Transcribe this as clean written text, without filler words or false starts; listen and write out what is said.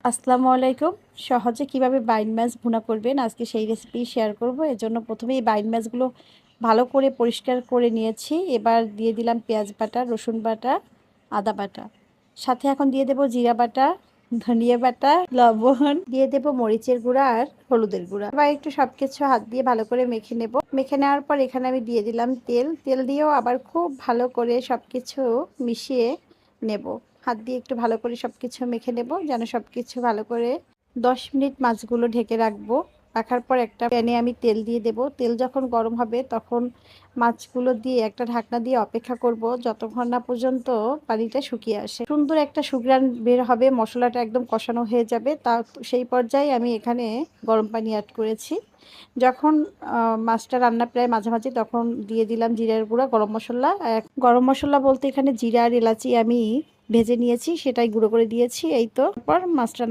আসসালামু আলাইকুম। সহজে কিভাবে বাইন মাছ ভুনা করবেন আজকে সেই রেসিপি শেয়ার করব। এজন্য প্রথমেই এই বাইন মাছগুলো ভালো করে পরিষ্কার করে নিয়েছি। এবার দিয়ে দিলাম পেঁয়াজ বাটা, রসুন বাটা, আদা বাটা। সাথে এখন দিয়ে দেব জিরা বাটা, ধনিয়া বাটা, লবণ, দিয়ে দেব মরিচের গুঁড়া আর হলুদের গুঁড়া। এবার একটু সবকিছু হাত দিয়ে ভালো করে মেখে নেব। মেখে নেওয়ার পর এখানে আমি দিয়ে দিলাম তেল। তেল দিয়েও আবার খুব ভালো করে সবকিছু মিশিয়ে নেব। হাত দিয়ে একটু ভালো করে সবকিছু মেখে নেব যেন সবকিছু ভালো করে 10 মিনিট মাছগুলো ঢেকে রাখবো। রাখার পর একটা প্যানে আমি তেল দিয়ে দেব। তেল যখন গরম হবে তখন মাছগুলো দিয়ে একটা ঢাকনা দিয়ে অপেক্ষা করব যতক্ষণ না পর্যন্ত পানিটা শুকিয়ে আসে। সুন্দর একটা সুঘ্রাণ বের হবে, মশলাটা একদম কষানো হয়ে যাবে। তা সেই পর্যায়ে আমি এখানে গরম পানি অ্যাড করেছি। যখন মাছটা রান্না প্রায় মাঝামাঝি তখন দিয়ে দিলাম জিরার গুঁড়া, গরম মশলা। গরম মশলা বলতে এখানে জিরা আর এলাচি আমি ভেজে নিয়েছি, সেটাই গুঁড়ো করে দিয়েছি। এই তো পর মাছটা